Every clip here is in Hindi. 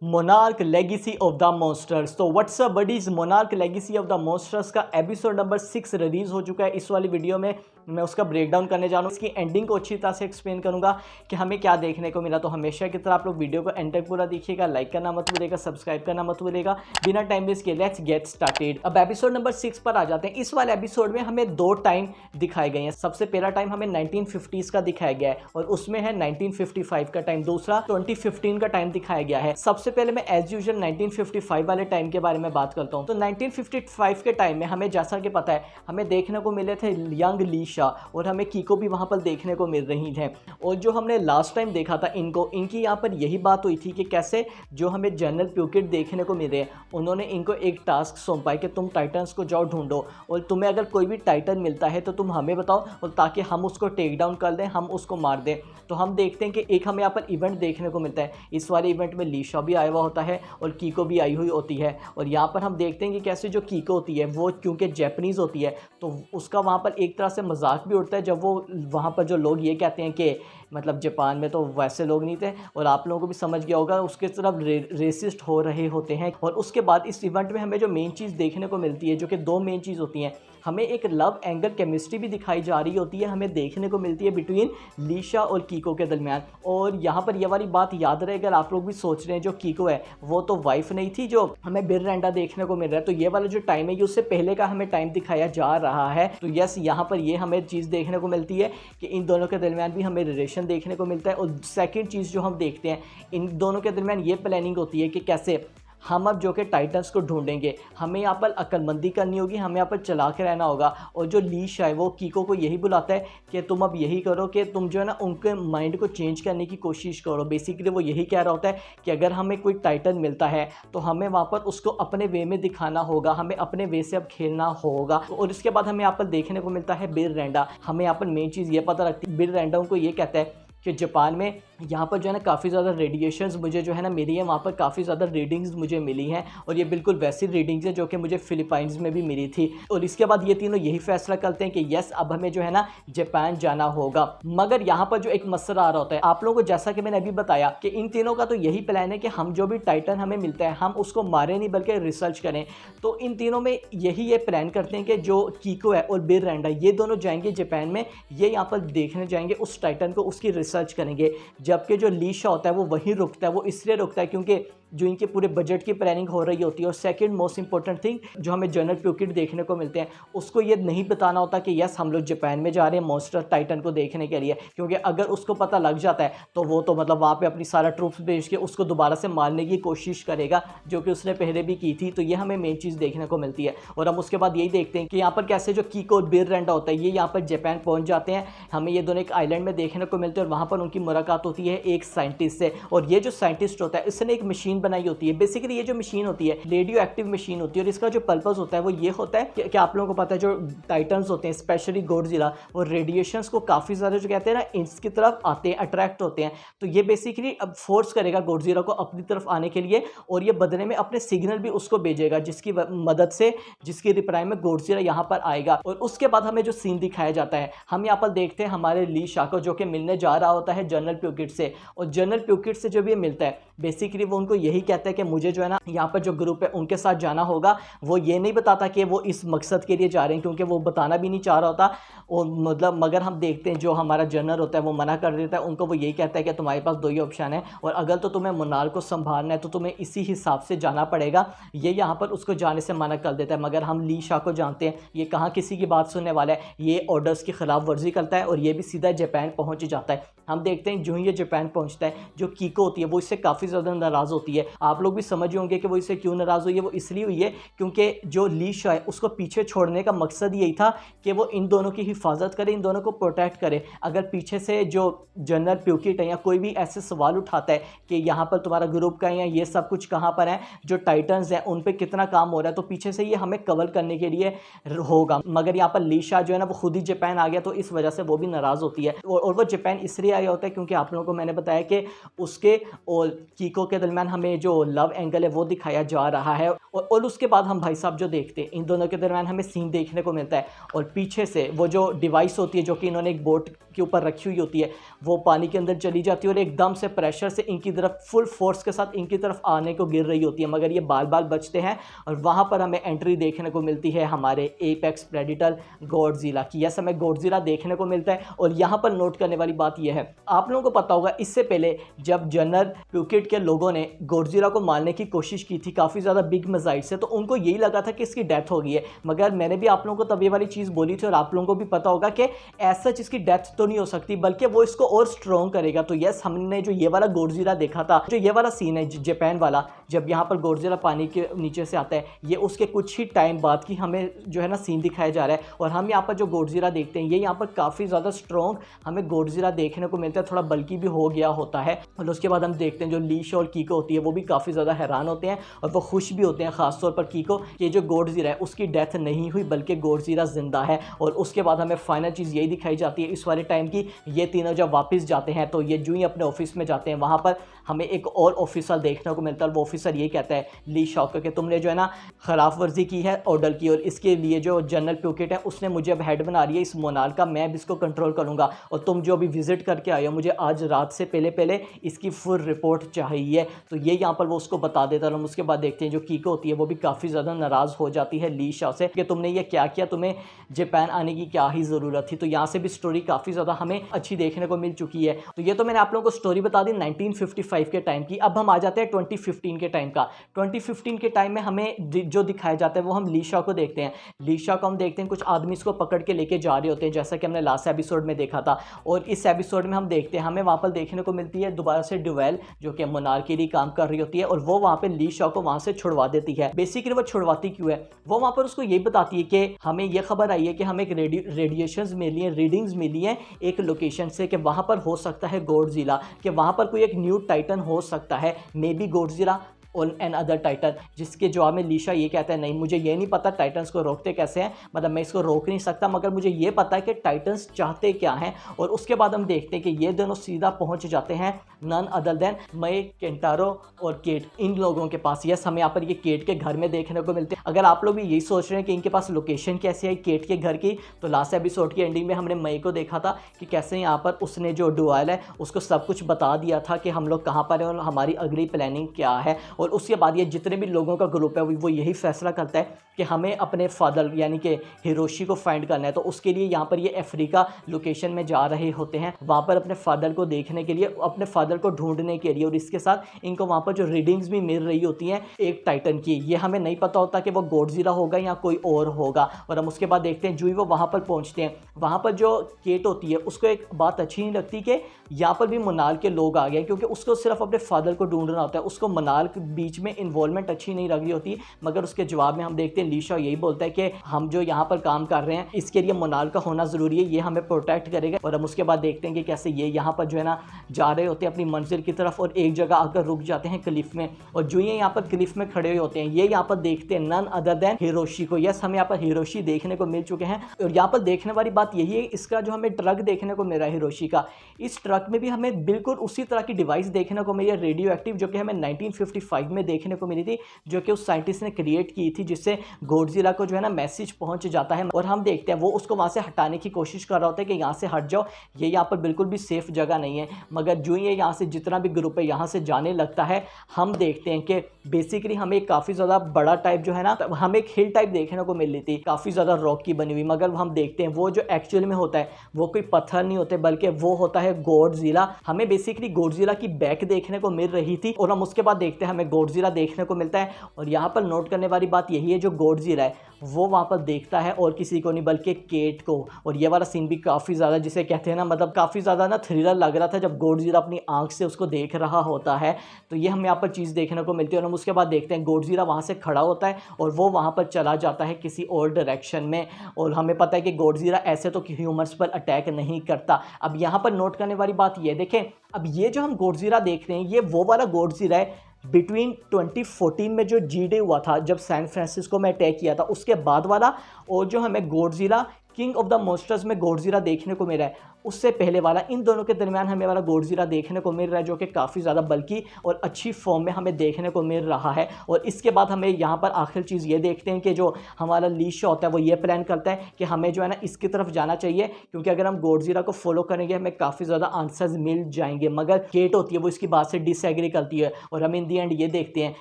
Monarch legacy of the monsters. तो what's up buddies, monarch legacy of the monsters का एपिसोड नंबर 6 रिलीज हो चुका है। इस वाली वीडियो में मैं उसका ब्रेकडाउन करने जा रहा हूँ, इसकी एंडिंग को अच्छी तरह से एक्सप्लेन करूंगा कि हमें क्या देखने को मिला। तो हमेशा की तरह आप लोग वीडियो को एंड तक पूरा देखिएगा, लाइक करना मत भूलिएगा, सब्सक्राइब करना मत भूलिएगा। बिना टाइम वेस्ट किए लेट्स गेट स्टार्टेड। अब एपिसोड नंबर 6 पर आ जाते हैं। इस वाले एपिसोड में हमें दो टाइम दिखाए गए हैं। सबसे पहला टाइम हमें 1950s का दिखाया गया है और उसमें है 1955 का टाइम। दूसरा 2015 का टाइम दिखाया गया है। सबसे पहले मैं एज यूजुअल 1955 वाले टाइम के बारे में बात करता हूँ। तो 1955 के टाइम में हमें, जैसा कि पता है, हमें देखने को मिले थे यंग लीशा और हमें कीको भी वहाँ पर देखने को मिल रही हैं। और जो हमने लास्ट टाइम देखा था इनकी यहाँ पर यही बात हुई थी कि कैसे जो हमें जनरल प्यूकिट देखने को मिले, उन्होंने इनको एक टास्क सौंपा है कि तुम टाइटन्स को जाओ ढूंढो और तुम्हें अगर कोई भी टाइटन मिलता है तो तुम हमें बताओ और ताकि हम उसको टेक डाउन कर दें, हम उसको मार दें। तो हम देखते हैं कि एक हमें यहाँ पर इवेंट देखने को मिलता है। इस वाले इवेंट में लीशा भी आया हुआ होता है और कीको भी आई हुई होती है। और यहाँ पर हम देखते हैं कि कैसे जो कीको होती है वो क्योंकि जैपनीज़ होती है तो उसका वहाँ पर एक तरह से मजाक भी उड़ता है जब वो वहाँ पर जो लोग ये कहते हैं कि मतलब जापान में तो वैसे लोग नहीं थे, और आप लोगों को भी समझ गया होगा उसके तरफ रेसिस्ट हो रहे होते हैं। और उसके बाद इस इवेंट में हमें जो मेन चीज़ देखने को मिलती है, जो कि दो मेन चीज़ होती हैं, हमें एक लव एंगल केमिस्ट्री भी दिखाई जा रही होती है, हमें देखने को मिलती है बिटवीन लीशा और कीको के दरमियान। और यहाँ पर यह वाली बात याद रहे, अगर आप लोग भी सोच रहे हैं जो कीको है वो तो वाइफ नहीं थी जो हमें बिररेंडा देखने को मिल रहा है, तो ये वाला जो टाइम है ये उससे पहले का हमें टाइम दिखाया जा रहा है। तो यस, यहाँ पर ये हमें चीज़ देखने को मिलती है कि इन दोनों के दरमियान भी हमें रिलेशन देखने को मिलता है। और सेकेंड चीज़ जो हम देखते हैं, इन दोनों के दरमियान ये प्लानिंग होती है कि कैसे हम अब जो कि टाइटन्स को ढूंढेंगे, हमें यहाँ पर अक्लमंदी करनी होगी, हमें यहाँ पर चला के रहना होगा। और जो लीशा है वो कीको को यही बुलाता है कि तुम अब यही करो कि तुम जो है ना उनके माइंड को चेंज करने की कोशिश करो। बेसिकली वो यही कह रहा होता है कि अगर हमें कोई टाइटन मिलता है तो हमें वहाँ पर उसको अपने वे में दिखाना होगा, हमें अपने वे से अब खेलना होगा। और इसके बाद हमें यहाँ पर देखने को मिलता है बिररेंडा। हमें यहाँ पर मेन चीज़ ये पता लगती है, बिररेंडा उनको ये कहता है कि जापान में यहाँ पर जो है ना काफ़ी ज़्यादा रेडिएशंस मुझे जो है ना मिली है, वहाँ पर काफ़ी ज़्यादा रीडिंग्स मुझे मिली हैं और ये बिल्कुल वैसी रीडिंग्स है जो कि मुझे फिलीपाइंस में भी मिली थी। और इसके बाद ये तीनों यही फैसला करते हैं कि यस अब हमें जो है ना जापान जाना होगा। मगर यहाँ पर जो एक मसला आ रहा होता है, आप लोगों को जैसा कि मैंने अभी बताया कि इन तीनों का तो यही प्लान है कि हम जो भी टाइटन हमें मिलता है हम उसको मारें नहीं बल्कि रिसर्च करें। तो इन तीनों में यही ये प्लान करते हैं कि जो कीको है और बिररेंडा ये दोनों जाएंगे जापान में, ये यहाँ पर देखने जाएंगे उस टाइटन को, उसकी रिसर्च करेंगे। जबकि जो लीशा होता है वो वहीं रुकता है। वो इसलिए रुकता है क्योंकि जो इनके पूरे बजट की प्लानिंग हो रही होती है। और सेकंड मोस्ट इंपॉर्टेंट थिंग जो हमें जनरल प्यूकिट देखने को मिलते हैं, उसको ये नहीं बताना होता कि यस हम लोग जापान में जा रहे हैं मॉन्स्टर टाइटन को देखने के लिए, क्योंकि अगर उसको पता लग जाता है तो वो तो मतलब वहाँ पे अपनी सारा ट्रूप्स भेज के उसको दोबारा से मारने की कोशिश करेगा, जो कि उसने पहले भी की थी। तो ये हमें मेन चीज़ देखने को मिलती है। और हम उसके बाद यही देखते हैं कि यहाँ पर कैसे जो कीको और बिररेंडा होता है ये यहाँ पर जापान पहुँच जाते हैं। हमें ये दोनों एक आइलैंड में देखने को मिलते हैं और वहाँ पर उनकी मुलाकात होती है एक साइंटिस्ट से। और ये जो साइंटिस्ट होता है इसने एक मशीन बनाई होती है। बेसिकली ये जो मशीन होती है रेडियो एक्टिव मशीन होती है और इसका जो पर्पस होता है वो ये होता है कि आप लोगों को पता है जो टाइटन्स होते हैं स्पेशली गॉडजिला, वो रेडिएशंस को काफ़ी ज़्यादा जो कहते हैं ना इसकी तरफ आते हैं, अट्रैक्ट होते हैं। तो ये बेसिकली अब फोर्स करेगा गॉडजिला को अपनी तरफ आने के लिए और ये बदले में अपने सिग्नल भी उसको भेजेगा जिसकी मदद से, जिसकी रिप्लाई में गॉडजिला यहाँ पर आएगा। और उसके बाद हमें जो सीन दिखाया जाता है, हम यहाँ पर देखते हैं हमारे लीशा को जो कि मिलने जा रहा होता है जनरल प्यूकिट से। और जनरल प्यूकिट से जब ये मिलता है बेसिकली वो उनको यही कहता है कि मुझे जो है ना यहाँ पर जो ग्रुप है उनके साथ जाना होगा। वो ये नहीं बताता कि वो इस मकसद के लिए जा रहे हैं क्योंकि वो बताना भी नहीं चाह रहा होता। और मतलब मगर हम देखते हैं जो हमारा जनरल होता है वो मना कर देता है उनको। वो यही कहता है कि तुम्हारे पास दो ही ऑप्शन है और अगर तो तुम्हें मोनार्क को संभालना है तो तुम्हें इसी हिसाब से जाना पड़ेगा। ये यहाँ पर उसको जाने से मना कर देता है। मगर हम लीशा को जानते हैं ये कहाँ किसी की बात सुनने वाला है, ये ऑर्डर्स की खिलाफ वर्जी करता है और ये भी सीधा जापान पहुँच जाता है। हम देखते हैं जो ही ये जापान पहुँचता है जो कीको होती है वो इससे काफ़ी ज़्यादा नाराज़ होती है। आप लोग भी समझ होंगे कि वो इससे क्यों नाराज़ हुई है। वो इसलिए हुई है क्योंकि जो लीशा है उसको पीछे छोड़ने का मकसद यही था कि वो इन दोनों की हिफाजत करे, इन दोनों को प्रोटेक्ट करे। अगर पीछे से जो जनरल प्यूकिट है या कोई भी ऐसे सवाल उठाता है कि यहाँ पर तुम्हारा ग्रुप का है या ये सब कुछ कहाँ पर है, जो टाइटन्स हैं उन पर कितना काम हो रहा है, तो पीछे से ये हमें कवर करने के लिए होगा। मगर यहाँ पर लीशा जो है ना वो खुद ही जापान आ गया तो इस वजह से वो भी नाराज़ होती है। और वो जापान इसलिए आया होता है क्योंकि आप लोगों को मैंने बताया कि उसके और कीको के दरमियान हमें हमें जो लव एंगल है वो दिखाया जा रहा है। और उसके बाद हम भाई साहब जो देखते हैं इन दोनों के दरमियान हमें सीन देखने को मिलता है, और पीछे से वो जो डिवाइस होती है जो कि इन्होंने एक बोट के ऊपर रखी हुई होती है वो पानी के अंदर चली जाती है और एकदम से प्रेशर से इनकी तरफ फुल फोर्स के साथ इनकी तरफ आने को गिर रही होती है, मगर ये बाल बाल बचते हैं। और वहाँ पर हमें एंट्री देखने को मिलती है हमारे एपेक्स प्रेडेटर गॉडजिला की। यस, हमें गॉडजिला देखने को मिलता है। और यहाँ पर नोट करने वाली बात यह है, आप लोगों को पता होगा इससे पहले जब जनरल प्यूकेट के लोगों ने गॉडजिला को मारने की कोशिश की थी काफ़ी ज़्यादा बिग मिसाइल से, तो उनको यही लगा था कि इसकी डेथ हो गई है। मगर मैंने भी आप लोगों को तब ये वाली चीज़ बोली थी और आप लोगों को भी पता होगा कि ऐसा इसकी डेथ तो नहीं हो सकती, बल्कि वो इसको और स्ट्रॉन्ग करेगा। तो यस, हमने जो ये वाला गॉडजिला देखा था, जो ये वाला सीन है जापान वाला, जब यहाँ पर गॉडजिला पानी के नीचे से आता है, ये उसके कुछ ही टाइम बाद की हमें जो है ना सीन दिखाया जा रहा है। और हम यहाँ पर जो गॉडजिला देखते हैं ये यहाँ पर काफ़ी ज़्यादा स्ट्रॉन्ग हमें गॉडजिला देखने को मिलता है, थोड़ा बल्कि भी हो गया होता है। और उसके बाद हम देखते हैं जो लीशा और कीको होती है वो भी काफ़ी ज़्यादा हैरान होते हैं और वो खुश भी होते हैं, खासतौर पर कीको कि जो गॉडजिला है उसकी डेथ नहीं हुई बल्कि गॉडजिला जिंदा है। और उसके बाद हमें फाइनल चीज़ यही दिखाई जाती है इस वाले टाइम की, ये तीनों जब वापस जाते हैं तो ये जो ही अपने ऑफिस में जाते हैं वहाँ पर हमें एक और ऑफिसर देखने को मिलता है। वो ऑफिसर यही कहता है ली शॉक कि तुमने जो है ना खिलाफ वर्जी की है ऑर्डर की, और इसके लिए जो जनरल प्यूकेट है उसने मुझे अब हेड बना रही है इस मोनाल का, मैं भी इसको कंट्रोल करूँगा। और तुम जो अभी विजिट करके आए हो मुझे आज रात से पहले पहले इसकी फुल रिपोर्ट चाहिए। तो ये यहाँ पर वो उसको बता देता है। और उसके बाद देखते हैं जो कीको होती है वो भी काफ़ी ज़्यादा नाराज़ हो जाती है ली शॉ से कि तुमने ये क्या किया, तुम्हें जापान आने की क्या ही ज़रूरत थी। तो यहाँ से भी स्टोरी काफ़ी ज़्यादा हमें अच्छी देखने को मिल चुकी है। तो ये तो मैंने आप लोगों को स्टोरी बता दी 1955 के टाइम की। अब हम आ जाते हैं 2015 के टाइम का। 2015 के टाइम में हमें जो दिखाया जाता है वो हम ली शॉ को देखते हैं। ली शॉ को हम देखते हैं कुछ आदमी इसको पकड़ के लेके जा रहे होते हैं, जैसा कि हमने लास्ट एपिसोड में देखा था। और इस एपिसोड में हम देखते हैं हमें वहाँ पर देखने को मिलती है दोबारा से ड्यूवेल जो कि मोनार्क के लिए काम कर रही होती है, और वो वहाँ पे ली शॉ को वहाँ से छुड़वा देती है। बेसिकली वो छुड़वाती क्यों है, वो वहाँ पर उसको यही बताती है कि हमें ये खबर आई है कि हमें एक रेडिएशंस मिली है, रीडिंग्स मिली है एक लोकेशन से कि वहाँ पर हो सकता है गॉडजिला, कि वहाँ पर कोई एक न्यू टाइटन हो सकता है, मे बी गॉडजिला और एन अदर टाइटन। जिसके जवाब में लीशा ये कहता है नहीं मुझे ये नहीं पता टाइटन्स को रोकते कैसे हैं, मतलब मैं इसको रोक नहीं सकता, मगर मुझे ये पता है कि टाइटन्स चाहते क्या हैं। और उसके बाद हम देखते हैं कि ये दोनों सीधा पहुंच जाते हैं नन अदर देन मई, केंटारो और केट, इन लोगों के पास। यस, हमें यहाँ पर ये केट के घर में देखने को मिलते हैं। अगर आप लोग भी यही सोच रहे हैं कि इनके पास लोकेशन कैसे आई केट के घर की, तो लास्ट एपिसोड की एंडिंग में हमने मई को देखा था कि कैसे यहाँ पर उसने जो डुआल है उसको सब कुछ बता दिया था कि हम लोग कहाँ पर हैं और हमारी अगली प्लानिंग क्या है। और उसके बाद ये जितने भी लोगों का ग्रुप है वो यही फैसला करता है कि हमें अपने फादर यानी कि हिरोशी को फाइंड करना है। तो उसके लिए यहाँ पर ये अफ्रीका लोकेशन में जा रहे होते हैं, वहाँ पर अपने फादर को देखने के लिए, अपने फादर को ढूंढने के लिए। और इसके साथ इनको वहाँ पर जो रीडिंग्स भी मिल रही होती हैं एक टाइटन की, ये हमें नहीं पता होता कि वो गॉडजिला होगा या कोई और होगा। और हम उसके बाद देखते हैं जो ही वो वहाँ पर पहुँचते हैं, वहाँ पर जो केट होती है उसको एक बात अच्छी नहीं लगती कि यहाँ पर भी मनाल के लोग आ गए, क्योंकि उसको सिर्फ अपने फादर को ढूंढना होता है, उसको मनाल के बीच में इन्वॉल्वमेंट अच्छी नहीं लग रही होती। मगर उसके जवाब में हम देखते हैं लीशा यही बोलता है कि हम जो यहाँ पर काम कर रहे हैं इसके लिए मनाल का होना ज़रूरी है, ये हमें प्रोटेक्ट करेगा। और हम उसके बाद देखते हैं कि कैसे ये यहाँ पर जो है ना जा रहे होते हैं अपनी मंजिल की तरफ, और एक जगह आकर रुक जाते हैं क्लिफ में। और जो ये यहाँ पर क्लिफ में खड़े हुए होते हैं ये यहाँ पर देखते हैं नन अदर देन हिरोशी को। यस, हमें यहाँ पर हिरोशी देखने को मिल चुके हैं। और यहाँ पर देखने वाली बात यही है, इसका जो हमें ट्रक देखने को मिल रहा है हिरोशी का, इस ट्रक में भी हमें बिल्कुल उसी तरह की डिवाइस देखने को मिली है रेडियो एक्टिव, जो कि हमें 1955 में देखने को मिली थी, जो कि उस साइंटिस्ट ने क्रिएट की थी, जिससे गॉडजिला को जो है ना मैसेज पहुंच जाता है। और हम देखते हैं वो उसको वहां से हटाने की कोशिश कर रहा होता है कि यहाँ से हट जाओ, ये यहाँ पर बिल्कुल भी सेफ जगह नहीं है। मगर जो ही यहाँ से जितना भी ग्रुप है यहाँ से जाने लगता है, हम देखते हैं कि बेसिकली हमें काफ़ी ज़्यादा बड़ा टाइप जो है ना, हमें एक हिल टाइप देखने को मिल रही थी, काफ़ी ज़्यादा रॉक की बनी हुई। मगर हम देखते हैं वो जो एक्चुअल में होता है वो कोई पत्थर नहीं होते, बल्कि वो होता है गॉडजिला। हमें बेसिकली गॉडजिला की बैक देखने को मिल रही थी। और हम उसके बाद देखते हैं हमें गॉडजिला देखने को मिलता है। और यहाँ पर नोट करने वाली बात यही है, जो गॉडजिला है वो वहाँ पर देखता है और किसी को नहीं बल्कि केट को। और ये वाला सीन भी काफ़ी ज़्यादा जिसे कहते हैं ना, मतलब काफ़ी ज़्यादा ना थ्रिलर लग रहा था जब गॉडजिला अपनी आंख से उसको देख रहा होता है। तो ये हमें यहाँ पर चीज़ देखने को मिलती है। और हम उसके बाद देखते हैं गॉडजिला वहाँ से खड़ा होता है और वो वहाँ पर चला जाता है किसी और डायरेक्शन में। और हमें पता है कि गॉडजिला ऐसे तो ह्यूमंस पर अटैक नहीं करता। अब यहाँ पर नोट करने वाली बात ये देखें, अब ये जो हम गॉडजिला देख रहे हैं ये वो वाला गॉडजिला है बिटवीन 2014 में जो जी-डे हुआ था, जब सैन फ्रांसिस्को में अटैक किया था, उसके बाद वाला। और जो हमें Godzilla king of the monsters में गॉडजिला देखने को मिला है उससे पहले वाला, इन दोनों के दरमियान हमें वाला गॉडजिला देखने को मिल रहा है, जो कि काफ़ी ज़्यादा बल्कि और अच्छी फॉर्म में हमें देखने को मिल रहा है। और इसके बाद हमें यहाँ पर आखिर चीज़ ये देखते हैं कि जो हमारा ली शो होता है वो ये प्लान करता है कि हमें जो है ना इसकी तरफ जाना चाहिए, क्योंकि अगर हम गॉडजिला को फॉलो करेंगे हमें काफ़ी ज़्यादा आंसर्स मिल जाएंगे। मगर केट होती है वो इसकी बात से डिसएग्री करती है और हम इन दी एंड ये देखते हैं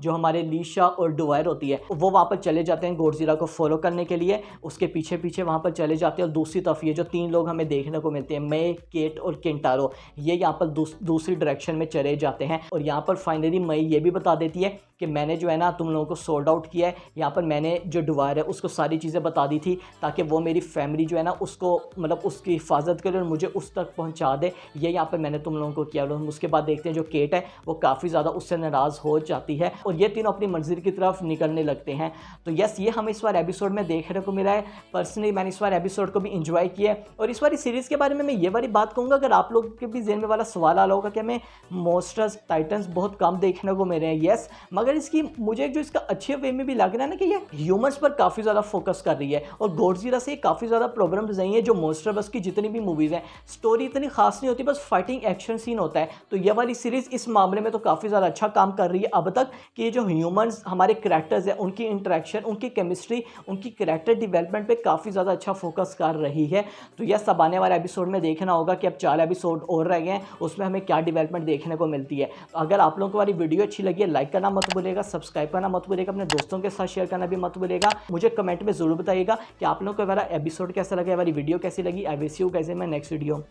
जो हमारे लीशा और डवायर होती है वो वहाँ पर चले जाते हैं गॉडजिला को फॉलो करने के लिए, उसके पीछे पीछे वहाँ पर चले जाते हैं। और दूसरी तरफ ये जो 3 लोग हमें देखने को मिलते हैं, मई, केट और केंटारो, ये यहाँ पर दूसरी डायरेक्शन में चले जाते हैं। और यहाँ पर फाइनली मई ये भी बता देती है कि मैंने जो है ना तुम लोगों को सॉर्ट आउट किया है। यहाँ पर मैंने जो डवायर है उसको सारी चीज़ें बता दी थी ताकि वो मेरी फैमिली जो है ना उसको मतलब उसकी हिफाजत करे और मुझे उस तक पहुँचा दे, ये यहाँ पर मैंने तुम लोगों को किया। उसके बाद देखते हैं जो केट है वो काफ़ी ज़्यादा उससे नाराज़ हो जाती है और ये तीनों अपनी मंजिल की तरफ निकलने लगते हैं। तो यस, ये हमें इस बार एपिसोड में देखने को मिला है। पर्सनली मैंने इस बार एपिसोड को भी इंजॉय किया है। और इस बारी सीरीज़ के बारे में मैं ये वाली बात कहूँगा, अगर आप लोग के भी जेहन में वाला सवाल आ रहा होगा कि हमें मॉन्स्टर्स टाइटन्स बहुत कम देखने को मिल रहे हैं, यस, मगर इसकी मुझे जो इसका अच्छे वे में भी लग रहा है ना कि ये ह्यूमंस पर काफ़ी ज़्यादा फोकस कर रही है। और गॉडजिला से काफ़ी ज़्यादा प्रॉब्लम्स नहीं है। जो मॉन्स्टरबस की जितनी भी मूवीज़ हैं स्टोरी इतनी खास नहीं होती, बस फाइटिंग एक्शन सीन होता है। तो ये वाली सीरीज़ इस मामले में तो काफ़ी ज़्यादा अच्छा काम कर रही है अब तक कि ये जो ह्यूमंस हमारे करैक्टर्स हैं उनकी इंटरेक्शन, उनकी केमिस्ट्री, उनकी करैक्टर डेवलपमेंट पे काफ़ी ज़्यादा अच्छा फोकस कर रही है। तो यह सब आने वाले एपिसोड में देखना होगा कि अब 4 एपिसोड और रह गए हैं, उसमें हमें क्या डेवलपमेंट देखने को मिलती है। तो अगर आप लोगों को हमारी वीडियो अच्छी लगी है लाइक करना मत भूलिएगा, सब्सक्राइब करना मत भूलिएगा, अपने दोस्तों के साथ शेयर करना भी मत भूलिएगा। मुझे कमेंट में ज़रूर बताइएगा कि आप लोगों को हमारा एपिसोड कैसा लगा, हमारी वीडियो कैसी लगी। I will see you guys in my next video.